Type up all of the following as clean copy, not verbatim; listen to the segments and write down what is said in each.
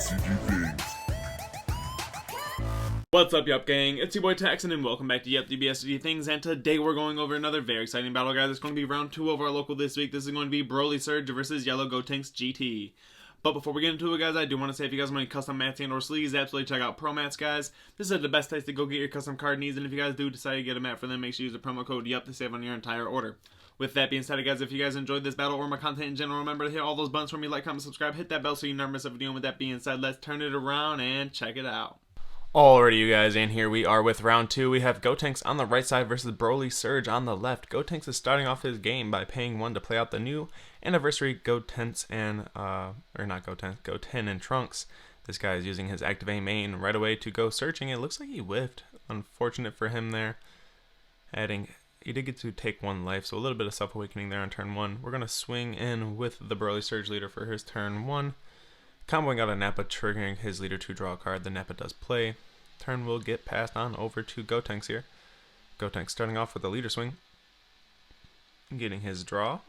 DBSCG things. What's up, Yuhp gang? It's your boy Taxon, and welcome back to Yuhp DBSCG Things. And today we're going over another very exciting battle, guys. It's going to be round 2 of our local this week. This is going to be Broly Surge versus Yellow gotenks GT. But before we get into it, guys, I do want to say if you guys want any custom mats and or sleeves, absolutely check out Promats, guys. This is the best place to go get your custom card needs, and if you guys do decide to get a mat for them, make sure you use the promo code Yuhp to save on your entire order. With that being said, guys, if you guys enjoyed this battle or my content in general, remember to hit all those buttons for me, like, comment, subscribe, hit that bell so you never miss a video. And with that being said, let's turn it around and check it out. Alrighty, you guys, and here we are with round 2. We have Gotenks on the right side versus Broly Surge on the left. Gotenks is starting off his game by paying 1 to play out the new anniversary Gotenks and, Goten and Trunks. This guy is using his activate main right away to go searching. It looks like he whiffed. Unfortunate for him there. He did get to take 1 life, so a little bit of self-awakening there on turn 1. We're going to swing in with the Broly Surge leader for his turn 1. Comboing out a Nappa, triggering his leader to draw a card. The Nappa does play. Turn will get passed on over to Gotenks here. Gotenks starting off with a leader swing. Getting his draw.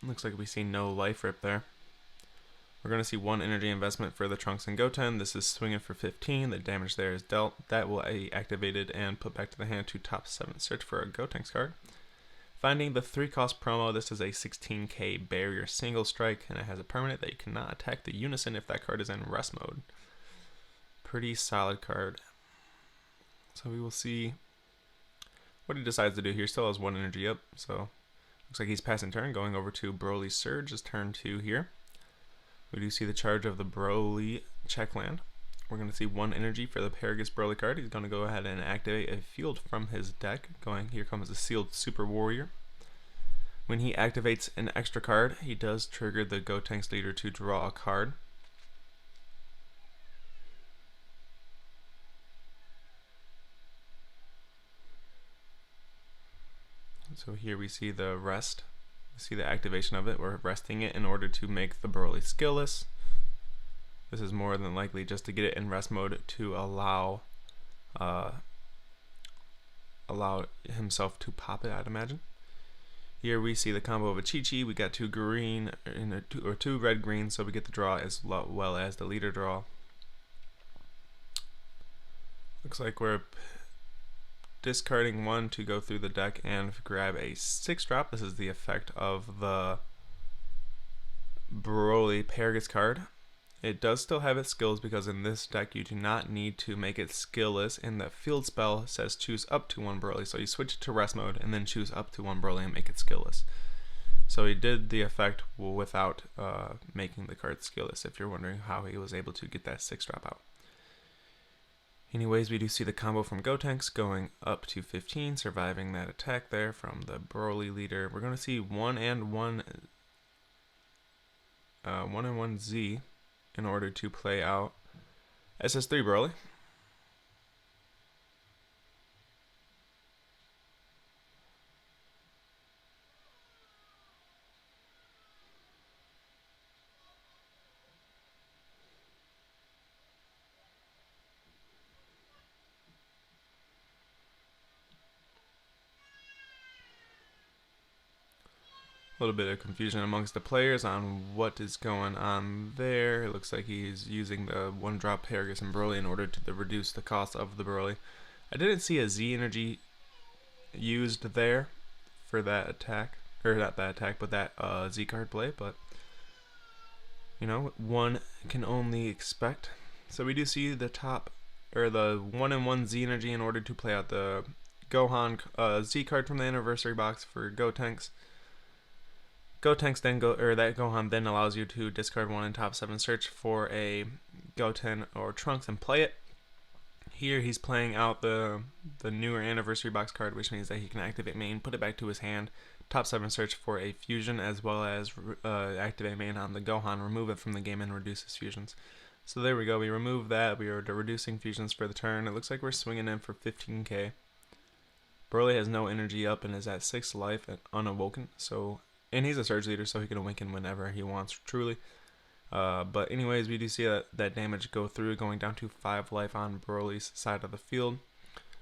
Looks like we see no life rip there. We're going to see 1 energy investment for the Trunks and Goten. This is swinging for 15. The damage there is dealt. That will be activated and put back to the hand to top 7. Search for a Gotenks card. Finding the 3-cost promo, this is a 16k barrier single strike, and it has a permanent that you cannot attack the Unison if that card is in rest mode. Pretty solid card. So we will see what he decides to do here. Still has 1 energy up, so looks like he's passing turn, going over to Broly Surge, is turn 2 here. We do see the charge of the Broly checkland. We're going to see 1 energy for the Paragus Broly card. He's going to go ahead and activate a field from his deck. Here comes the Sealed Super Warrior. When he activates an extra card, he does trigger the Gotenks leader to draw a card. So here we see the rest. We see the activation of it. We're resting it in order to make the Broly skillless. This is more than likely just to get it in rest mode to allow himself to pop it, I'd imagine. Here we see the combo of a Chi-Chi. We got 2 green and 2 red green, so we get the draw as well as the leader draw. Looks like we're discarding 1 to go through the deck and grab a 6-drop. This is the effect of the Broly Paragus card. It does still have its skills because in this deck you do not need to make it skillless, and the field spell says choose up to 1 Broly, so you switch it to rest mode and then choose up to 1 Broly and make it skillless. So he did the effect without making the card skillless, if you're wondering how he was able to get that 6-drop out. Anyways, we do see the combo from Gotenks going up to 15, surviving that attack there from the Broly leader. We're going to see 1 and 1 Z in order to play out SS3 Broly. A little bit of confusion amongst the players on what is going on there. It looks like he's using the 1-drop Paragus and Broly in order to reduce the cost of the Broly. I didn't see a Z energy used there for that attack, or not that attack, but that Z card play. But you know, one can only expect. So we do see the the 1 and 1 Z energy in order to play out the Gohan Z card from the anniversary box for Gotenks. Gotenks then that Gohan then allows you to discard 1 in top 7, search for a Goten or Trunks and play it. Here he's playing out the newer anniversary box card, which means that he can activate main, put it back to his hand, top 7 search for a fusion, as well as activate main on the Gohan, remove it from the game and reduce his fusions. So there we go, we remove that, we are reducing fusions for the turn. It looks like we're swinging in for 15k. Broly has no energy up and is at 6 life and unawoken, and he's a Surge leader, so he can awaken whenever he wants, truly. But anyways, we do see that damage go through, going down to 5 life on Broly's side of the field.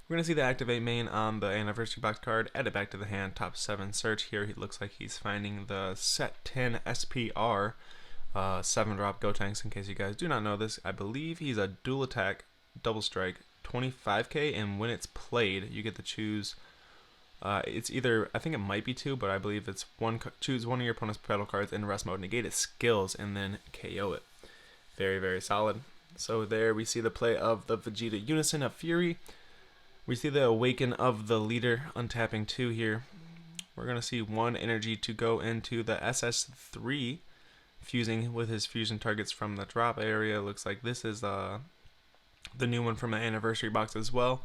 We're going to see the activate main on the anniversary box card, add it back to the hand, top 7 search. Here he looks like he's finding the set 10 SPR 7-drop gotenks. In case you guys do not know this, I believe he's a dual attack, double strike, 25k, and when it's played, you get to choose. It's either, I think it might be 2, but I believe it's one. Choose one of your opponent's battle cards in rest mode, negate its skills, and then KO it. Very, very solid. So there we see the play of the Vegeta Unison of Fury. We see the Awaken of the leader, untapping 2 here. We're going to see 1 energy to go into the SS3, fusing with his fusion targets from the drop area. Looks like this is the new one from the anniversary box as well.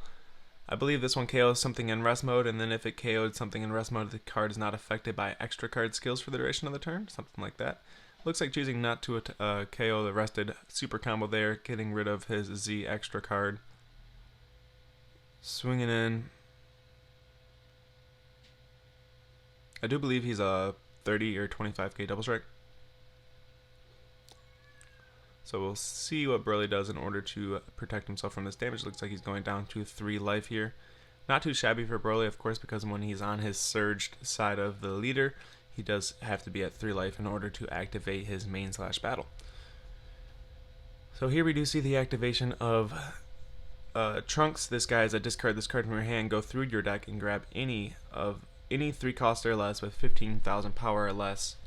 I believe this one KOs something in rest mode, and then if it KO'd something in rest mode, the card is not affected by extra card skills for the duration of the turn, something like that. Looks like choosing not to KO the rested super combo there, getting rid of his Z extra card. Swinging in. I do believe he's a 30 or 25k double strike. So we'll see what Broly does in order to protect himself from this damage. Looks like he's going down to 3 life here. Not too shabby for Broly, of course, because when he's on his surged side of the leader, he does have to be at 3 life in order to activate his main / battle. So here we do see the activation of Trunks. This guy is a discard this card from your hand, go through your deck and grab any 3 cost or less with 15,000 power or less.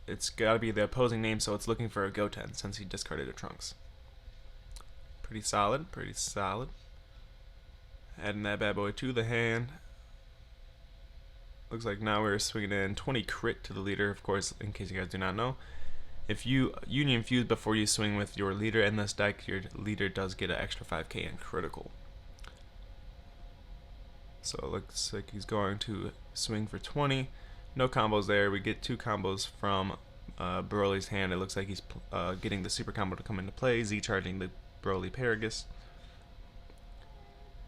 It's got to be the opposing name, so it's looking for a Goten since he discarded a Trunks. Pretty solid, pretty solid. Adding that bad boy to the hand. Looks like now we're swinging in 20 crit to the leader, of course, in case you guys do not know. If you Union Fuse before you swing with your leader in this deck, your leader does get an extra 5k in critical. So it looks like he's going to swing for 20. No combos there. We get 2 combos from Broly's hand. It looks like he's getting the super combo to come into play, Z charging the Broly Paragus.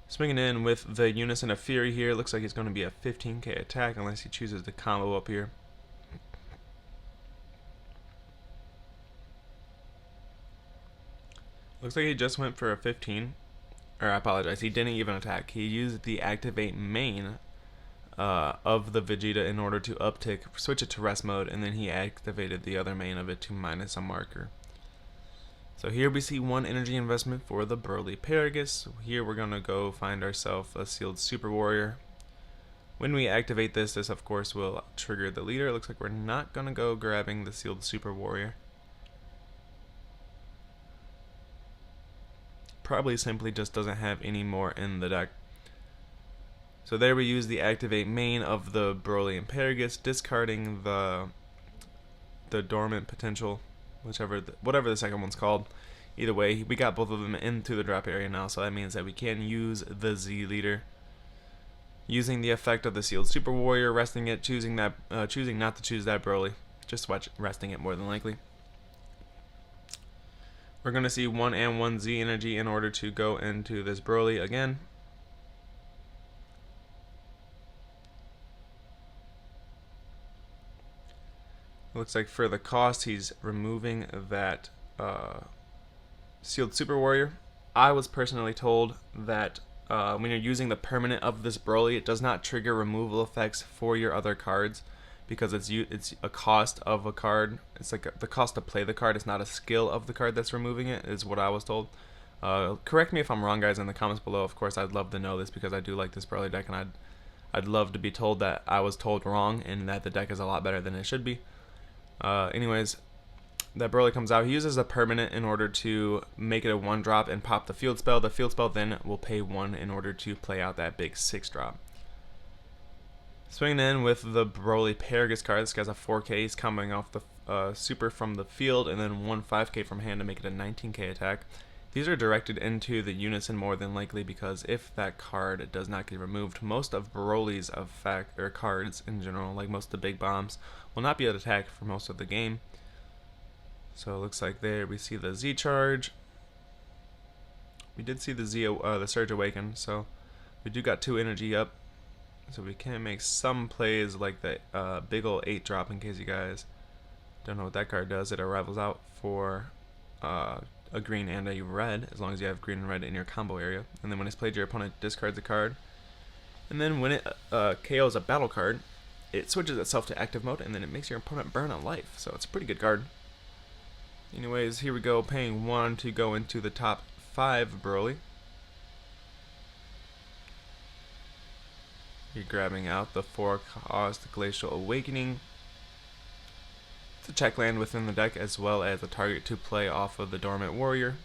Swinging in with the Unison of Fury here. Looks like it's going to be a 15k attack unless he chooses to combo up here. Looks like he just went for a 15. Or I apologize, he didn't even attack. He used the activate main of the Vegeta in order to uptick, switch it to rest mode, and then he activated the other main of it to minus a marker. So here we see 1 energy investment for the Broly Paragus. Here we're going to go find ourselves a sealed Super Warrior. When we activate this of course will trigger the leader. It looks like we're not going to go grabbing the sealed Super Warrior. Probably simply just doesn't have any more in the deck. So there we use the activate main of the Broly and Paragus, discarding the dormant potential, whatever the second one's called. Either way, we got both of them into the drop area now, so that means that we can use the Z leader. Using the effect of the sealed Super Warrior, resting it, choosing not to choose that Broly, just resting it more than likely. We're going to see 1 and 1 Z energy in order to go into this Broly again. Looks like for the cost, he's removing that sealed Super Warrior. I was personally told that when you're using the permanent of this Broly, it does not trigger removal effects for your other cards because it's a cost of a card. It's like the cost to play the card. It's not a skill of the card that's removing it, is what I was told. Correct me if I'm wrong, guys, in the comments below. Of course, I'd love to know this because I do like this Broly deck, and I'd love to be told that I was told wrong and that the deck is a lot better than it should be. Anyways, that Broly comes out. He uses a permanent in order to make it a 1-drop and pop the field spell. The field spell then will pay 1 in order to play out that big 6-drop. Swinging in with the Broly Paragus card. This guy's a 4k. He's coming off the super from the field and then 1 5k from hand to make it a 19k attack. These are directed into the Unison more than likely because if that card does not get removed, most of Broly's effect or cards in general, like most of the big bombs, will not be able to attack for most of the game. So it looks like there we see the Z charge. We did see the Surge Awaken, so we do got 2 energy up. So we can make some plays like the big ol' 8-drop in case you guys don't know what that card does. It rivals out for a green and a red, as long as you have green and red in your combo area. And then when it's played, your opponent discards a card. And then when it KOs a battle card, it switches itself to active mode, and then it makes your opponent burn a life. So it's a pretty good card. Anyways, here we go, paying 1 to go into the top 5 Broly. You're grabbing out the 4 Caused Glacial Awakening. It's a check land within the deck, as well as a target to play off of the Dormant Warrior.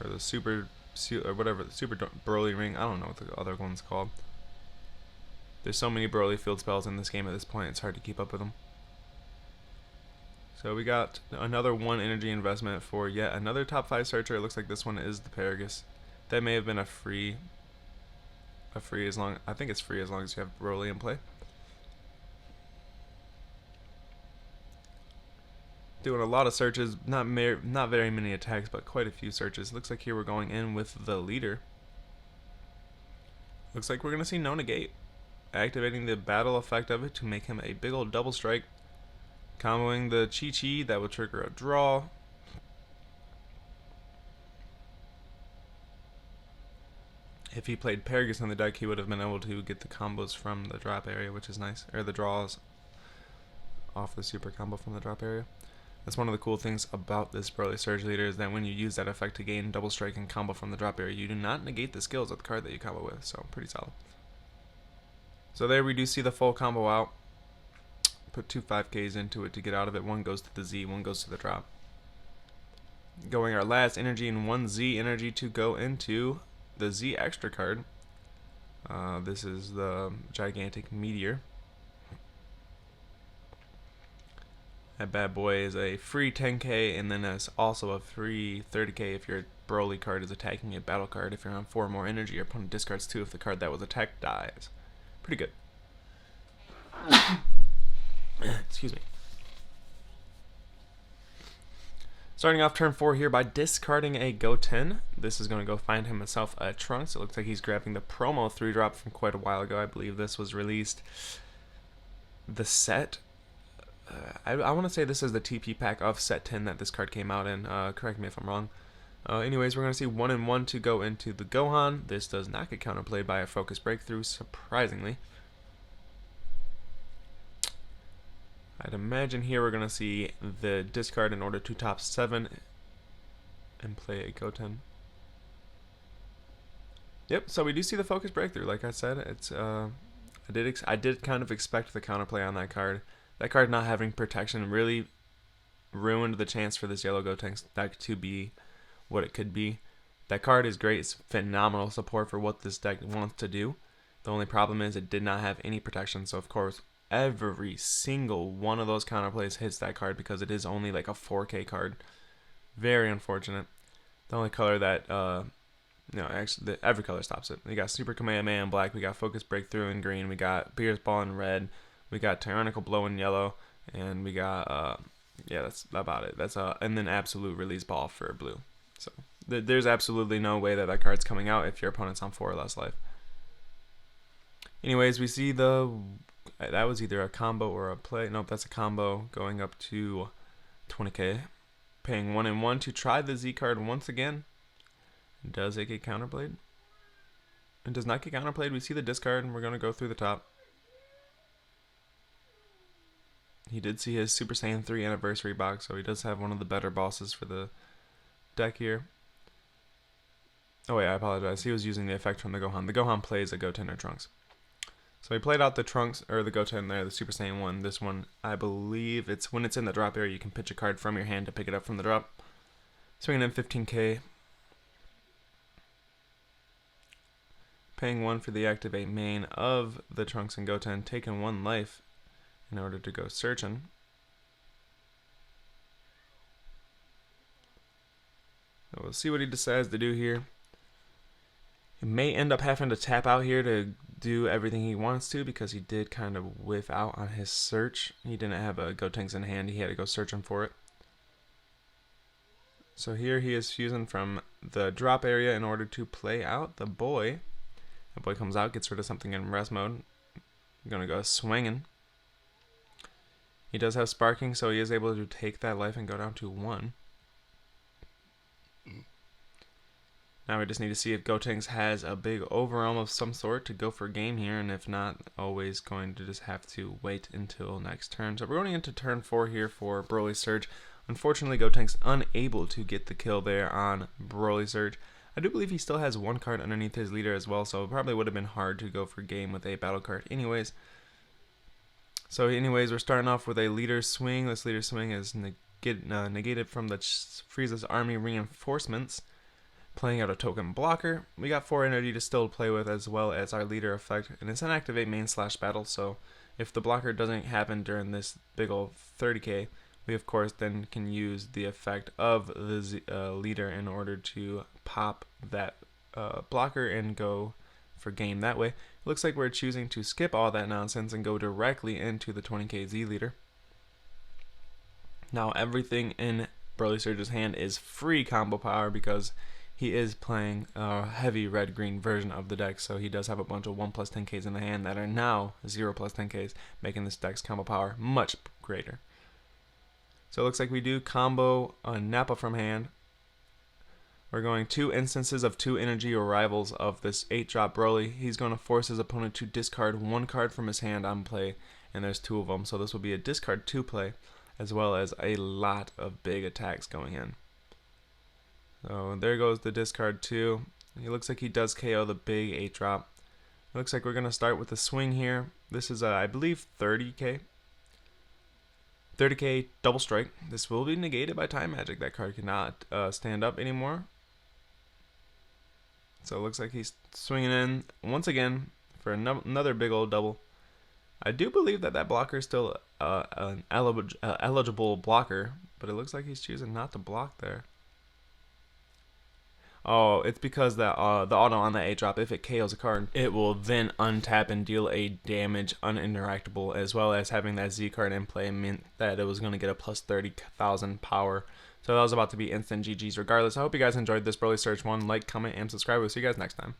Or the Super Broly Ring. I don't know what the other one's called. There's so many Broly field spells in this game at this point, it's hard to keep up with them. So we got another 1 energy investment for yet another top 5 searcher. It looks like this one is the Paragus. That may have been a free as long, I think it's free as long as you have Broly in play. Doing a lot of searches, not very many attacks, but quite a few searches. Looks like here we're going in with the leader. Looks like we're going to see no negate. Activating the battle effect of it to make him a big old double strike. Comboing the Chi-Chi, that will trigger a draw. If he played Paragus in the deck, he would have been able to get the combos from the drop area, which is nice. Or the draws off the super combo from the drop area. That's one of the cool things about this Broly Surge Leader, is that when you use that effect to gain double strike and combo from the drop area, you do not negate the skills of the card that you combo with, so pretty solid. So there we do see the full combo out. Put 2 5Ks into it to get out of it. 1 goes to the Z, 1 goes to the drop. Going our last energy and 1 Z energy to go into the Z extra card. This is the Gigantic Meteor. That bad boy is a free 10k, and then it's also a free 30k if your Broly card is attacking a battle card. If you're on 4 more energy, your opponent discards 2 if the card that was attacked dies. Pretty good. Excuse me. Starting off turn 4 here by discarding a Goten. This is going to go find himself a Trunks. It looks like he's grabbing the promo 3-drop from quite a while ago. I believe this was released. The set. I want to say this is the TP pack of set 10 that this card came out in. Correct me if I'm wrong. Anyways, we're going to see 1 and 1 to go into the Gohan. This does not get counterplayed by a Focus Breakthrough, surprisingly. I'd imagine here we're going to see the discard in order to top 7 and play a Goten. Yep, so we do see the Focus Breakthrough. Like I said, it's I did kind of expect the counterplay on that card. That card not having protection really ruined the chance for this yellow gotenks deck to be what it could be. That card is great. It's phenomenal support for what this deck wants to do. The only problem is it did not have any protection, so of course every single one of those counterplays hits that card because it is only like a 4k card. Very unfortunate. The only color that no, actually every color stops it. We got Super Kamehameha in black, we got Focus Breakthrough in green, we got Pierce Ball in red, we got Tyrannical Blow in yellow, and we got yeah, that's about it. That's and then Absolute Release Ball for blue. So there's absolutely no way that that card's coming out if your opponent's on 4 or less life. Anyways, we see that was either a combo or a play. Nope, that's a combo going up to 20k. Paying 1 and 1 to try the Z card once again. Does it get counterplayed? It does not get counterplayed. We see the discard and we're going to go through the top. He did see his Super Saiyan 3 anniversary box, so he does have one of the better bosses for the deck here. Oh wait, I apologize. He was using the effect from the Gohan. The Gohan plays a Goten or Trunks. So he played out the Trunks, or the Goten there, the Super Saiyan 1. This one, I believe, it's when it's in the drop area, you can pitch a card from your hand to pick it up from the drop. Swinging in 15k. Paying 1 for the activate main of the Trunks and Goten, taking 1 life in order to go searching. So we'll see what he decides to do here. He may end up having to tap out here to do everything he wants to because he did kind of whiff out on his search. He didn't have a Gotenks in hand. He had to go searching for it. So here he is fusing from the drop area in order to play out the boy. The boy comes out, gets rid of something in rest mode. I'm going to go swinging. He does have sparking, so he is able to take that life and go down to 1. Now we just need to see if gotenks has a big overwhelm of some sort to go for game here, and if not, always going to just have to wait until next turn. So we're going into turn 4 here for Broly Surge. Unfortunately, gotenks unable to get the kill there on Broly Surge. I do believe he still has one card underneath his leader as well, so it probably would have been hard to go for game with a battle card anyways. So anyways, we're starting off with a leader swing. This leader swing is negated from the Frieza's army reinforcements. Playing out a token blocker. We got 4 energy to still play with, as well as our leader effect, and it's an activate main / battle, so if the blocker doesn't happen during this big ol' 30k, we of course then can use the effect of the leader in order to pop that blocker and go for game that way. It looks like we're choosing to skip all that nonsense and go directly into the 20k Z leader. Now everything in Broly Surge's hand is free combo power because he is playing a heavy red-green version of the deck, so he does have a bunch of 1+10ks in the hand that are now 0+10ks, making this deck's combo power much greater. So it looks like we do combo a Nappa from hand. We're going 2 instances of 2 energy or rivals of this 8-drop Broly. He's going to force his opponent to discard 1 card from his hand on play, and there's 2 of them, so this will be a discard 2 play, as well as a lot of big attacks going in. So there goes the discard 2. It looks like he does KO the big 8-drop. It looks like we're going to start with a swing here. This is, I believe, 30k. 30k double strike. This will be negated by time magic. That card cannot stand up anymore. So it looks like he's swinging in once again for another big old double. I do believe that blocker is still an eligible blocker, but it looks like he's choosing not to block there. Oh, it's because the auto on the 8-drop, if it KOs a card, it will then untap and deal a damage uninteractable, as well as having that Z card in play meant that it was going to get a plus 30,000 power. So that was about to be instant GG's regardless. I hope you guys enjoyed this Broly Surge 1. Like, comment, and subscribe. We'll see you guys next time.